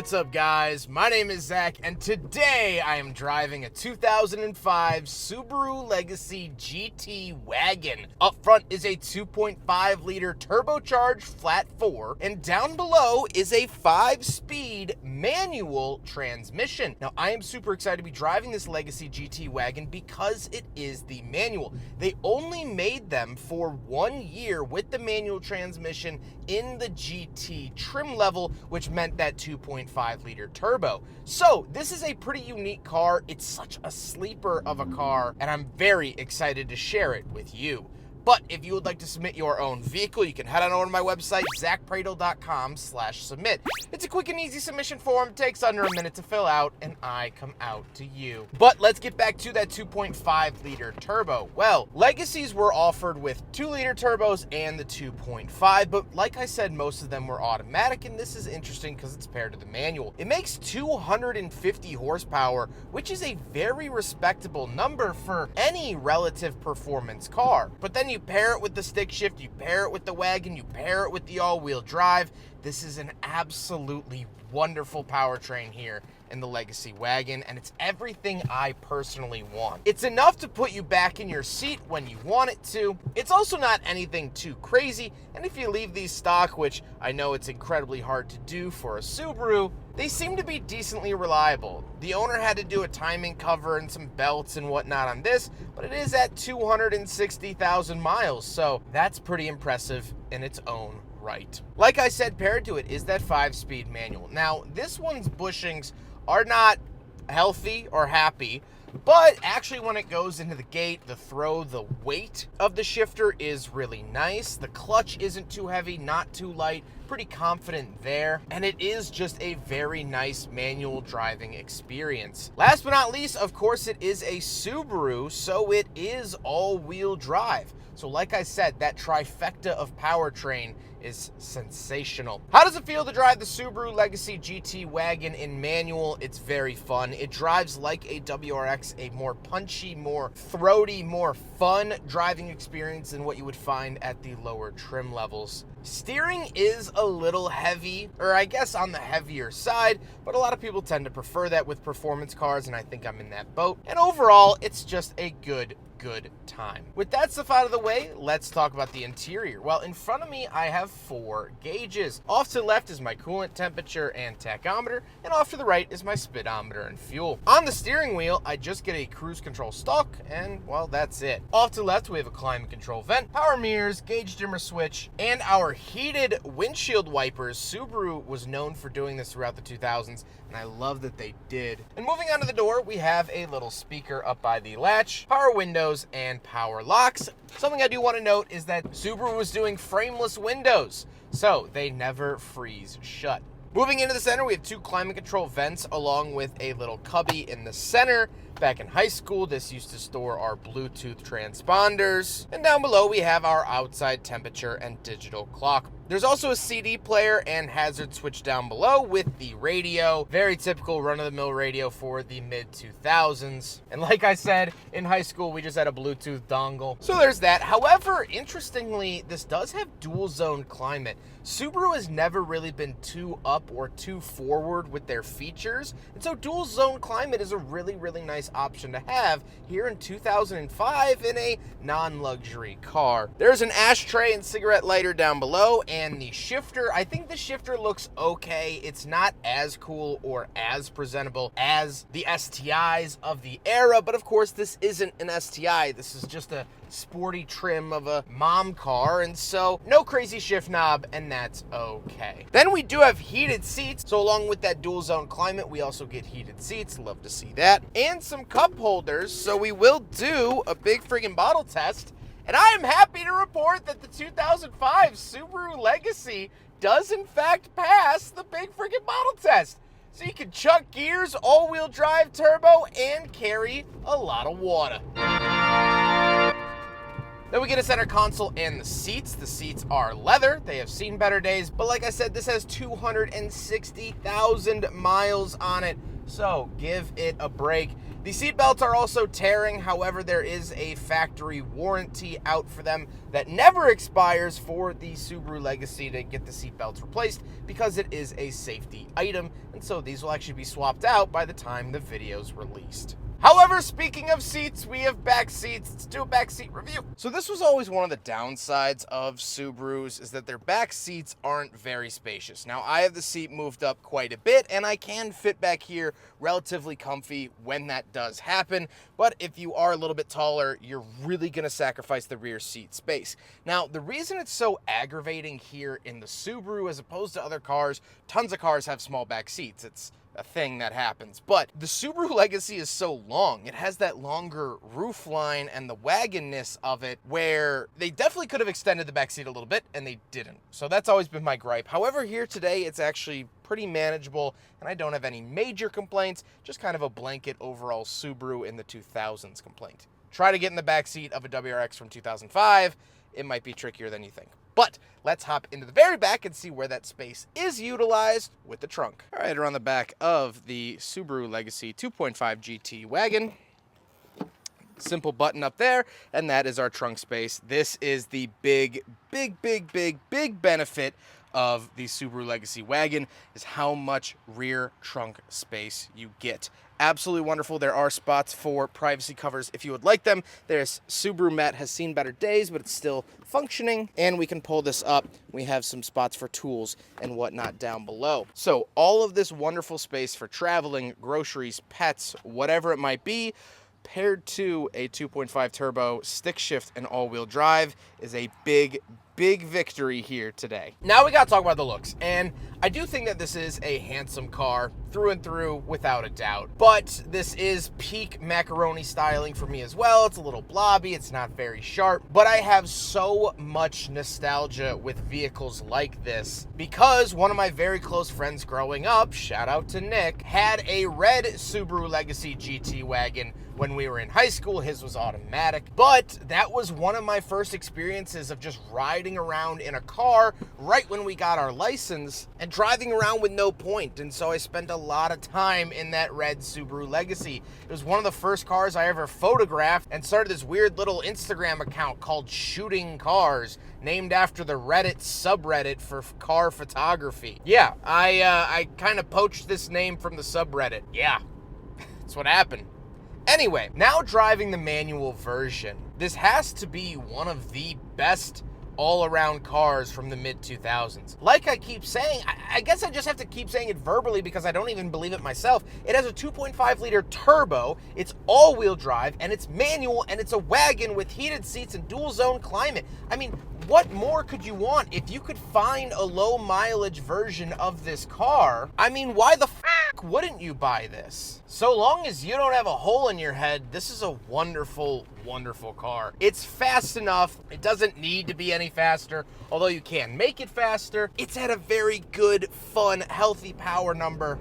What's up, guys? My name is Zack, and today I am driving a 2005 Subaru Legacy GT wagon. Up front is a 2.5-liter turbocharged flat 4, and down below is a 5-speed manual transmission. Now, I am super excited to be driving this Legacy GT wagon because it is the manual. They only made them for 1 year with the manual transmission in the GT trim level, which meant that 2.5-liter turbo. So this is a pretty unique car. It's such a sleeper of a car, and I'm very excited to share it with you. But if you would like to submit your own vehicle, you can head on over to my website, zackpradel.com/submit. It's a quick and easy submission form, takes under a minute to fill out, and I come out to you. But let's get back to that 2.5-liter turbo. Well, Legacies were offered with 2-liter turbos and the 2.5, but like I said, most of them were automatic, and this is interesting because it's paired to the manual. It makes 250 horsepower, which is a very respectable number for any relative performance car. But then you pair it with the stick shift, you pair it with the wagon, you pair it with the all-wheel drive. This is an absolutely wonderful powertrain here in the Legacy wagon, and it's everything I personally want. It's enough to put you back in your seat when you want it to. It's also not anything too crazy, and if you leave these stock, which I know it's incredibly hard to do for a Subaru, they seem to be decently reliable. The owner had to do a timing cover and some belts and whatnot on this, but it is at 260,000 miles, so that's pretty impressive in its own right. Like I said, paired to it is that 5-speed manual. Now, this one's bushings are not healthy or happy, but actually when it goes into the gate, the throw, the weight of the shifter is really nice. The clutch isn't too heavy, not too light, pretty confident there, and it is just a very nice manual driving experience. Last but not least, of course, it is a Subaru, so it is all-wheel drive. So like I said, that trifecta of powertrain is sensational. How does it feel to drive the Subaru Legacy GT wagon in manual? It's very fun. It drives like a WRX, a more punchy, more throaty, more fun driving experience than what you would find at the lower trim levels. Steering is a little heavy, or I guess on the heavier side, but a lot of people tend to prefer that with performance cars, and I think I'm in that boat. And overall, it's just a good time. With that stuff out of the way, let's talk about the interior. Well, in front of me, I have 4 gauges. Off to the left is my coolant temperature and tachometer, and off to the right is my speedometer and fuel. On the steering wheel, I just get a cruise control stalk, and well, that's it. Off to the left, we have a climate control vent, power mirrors, gauge dimmer switch, and our heated windshield wipers. Subaru was known for doing this throughout the 2000s, and I love that they did. And moving on to the door, we have a little speaker up by the latch, power windows, and power locks. Something I do want to note is that Subaru was doing frameless windows, so they never freeze shut. Moving into the center, we have 2 climate control vents along with a little cubby in the center. Back in high school, this used to store our Bluetooth transponders. And down below, we have our outside temperature and digital clock. There's also a CD player and hazard switch down below with the radio. Very typical run-of-the-mill radio for the mid-2000s. And like I said, in high school, we just had a Bluetooth dongle. So there's that. However, interestingly, this does have dual-zone climate. Subaru has never really been too up or too forward with their features. And so dual-zone climate is a really nice option to have here in 2005 in a non-luxury car. There's an ashtray and cigarette lighter down below, and the shifter, I think the shifter looks okay. It's not as cool or as presentable as the STIs of the era, but of course this isn't an STI. This is just a sporty trim of a mom car, and so no crazy shift knob, and that's okay. Then we do have heated seats, so along with that dual zone climate, we also get heated seats. Love to see that. And some cup holders, so we will do a big friggin' bottle test. And I am happy to report that the 2005 Subaru Legacy does in fact pass the big friggin' bottle test. So you can chuck gears, all-wheel drive turbo, and carry a lot of water. Then we get a center console and the seats. The seats are leather. They have seen better days, but like I said, this has 260,000 miles on it, so give it a break. The seat belts are also tearing, however, there is a factory warranty out for them that never expires for the Subaru Legacy to get the seat belts replaced because it is a safety item and so these will actually be swapped out by the time the video's released. However, speaking of seats, we have back seats. Let's do a back seat review. So this was always one of the downsides of Subarus, is that their back seats aren't very spacious. Now, I have the seat moved up quite a bit, and I can fit back here relatively comfy when that does happen. But if you are a little bit taller, you're really gonna sacrifice the rear seat space. Now, the reason it's so aggravating here in the Subaru as opposed to other cars, tons of cars have small back seats. It's a thing that happens. But the Subaru Legacy is so long. It has that longer roof line and the wagonness of it where they definitely could have extended the back seat a little bit, and they didn't. So that's always been my gripe. However, here today, it's actually pretty manageable, and I don't have any major complaints, just kind of a blanket overall Subaru in the 2000s complaint. Try to get in the back seat of a WRX from 2005, it might be trickier than you think. But let's hop into the very back and see where that space is utilized with the trunk. All right, around the back of the Subaru Legacy 2.5 GT wagon. Simple button up there, and that is our trunk space. This is the big benefit of the Subaru Legacy wagon, is how much rear trunk space you get. Absolutely wonderful. There are spots for privacy covers if you would like them. There's Subaru Matte has seen better days, but it's still functioning. And we can pull this up. We have some spots for tools and whatnot down below. So all of this wonderful space for traveling, groceries, pets, whatever it might be, paired to a 2.5 turbo stick shift and all-wheel drive is a big victory here today. Now we gotta talk about the looks, and I do think that this is a handsome car through and through without a doubt, but this is peak macaroni styling for me as well. It's a little blobby, it's not very sharp, but I have so much nostalgia with vehicles like this because one of my very close friends growing up, shout out to Nick, had a red Subaru Legacy GT wagon when we were in high school. His was automatic, but that was one of my first experiences of just riding around in a car right when we got our license and driving around with no point. And so I spent a lot of time in that red Subaru Legacy. It was one of the first cars I ever photographed and started this weird little Instagram account called Shooting Cars, named after the Reddit subreddit for car photography. Yeah, I kind of poached this name from the subreddit. Yeah, that's what happened. Anyway, now driving the manual version, this has to be one of the best all-around cars from the mid-2000s. Like I keep saying, I guess I just have to keep saying it verbally because I don't even believe it myself. It has a 2.5-liter turbo, it's all-wheel drive, and it's manual, and it's a wagon with heated seats and dual-zone climate. I mean, what more could you want? If you could find a low-mileage version of this car, I mean, why the f*** wouldn't you buy this? So long as you don't have a hole in your head, this is a wonderful car. It's fast enough. It doesn't need to be any faster, although you can make it faster. It's at a very good, fun, healthy power number.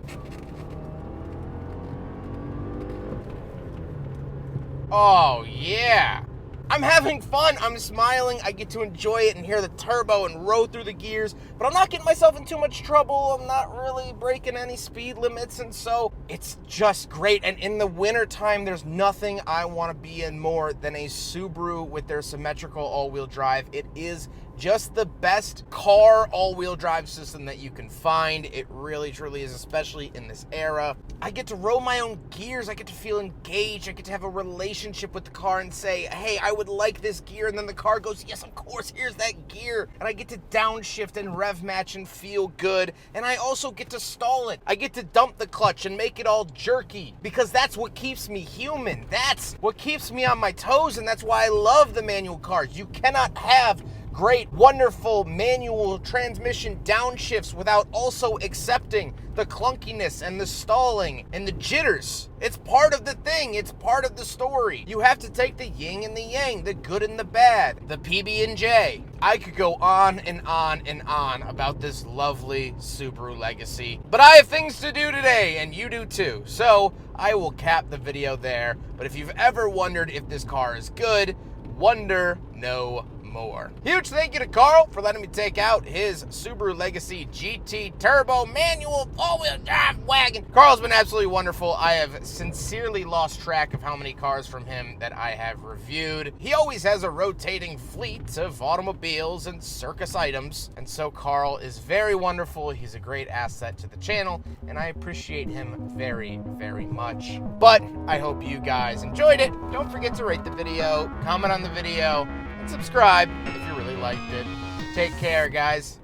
Oh, yeah. I'm having fun, I'm smiling, I get to enjoy it and hear the turbo and roll through the gears, but I'm not getting myself in too much trouble, I'm not really breaking any speed limits, and so it's just great. And in the wintertime, there's nothing I want to be in more than a Subaru with their symmetrical all-wheel drive. It is just the best car all-wheel drive system that you can find. It really, truly is, especially in this era. I get to roll my own gears. I get to feel engaged. I get to have a relationship with the car and say, hey, I would like this gear. And then the car goes, yes, of course, here's that gear. And I get to downshift and rev match and feel good. And I also get to stall it. I get to dump the clutch and make it all jerky because that's what keeps me human. That's what keeps me on my toes. And that's why I love the manual cars. You cannot have great, wonderful manual transmission downshifts without also accepting the clunkiness and the stalling and the jitters. It's part of the thing. It's part of the story. You have to take the yin and the yang, the good and the bad, the PB&J. I could go on and on and on about this lovely Subaru Legacy, but I have things to do today, and you do too. So I will cap the video there. But if you've ever wondered if this car is good, wonder no more. more. Huge thank you to Carl for letting me take out his Subaru Legacy GT Turbo manual all-wheel drive wagon. Carl's been absolutely wonderful. I have sincerely lost track of how many cars from him that I have reviewed. He always has a rotating fleet of automobiles and circus items, and so Carl is very wonderful. He's a great asset to the channel, and I appreciate him very, very much. But I hope you guys enjoyed it. Don't forget to rate the video, comment on the video, and subscribe if you really liked it. Take care, guys.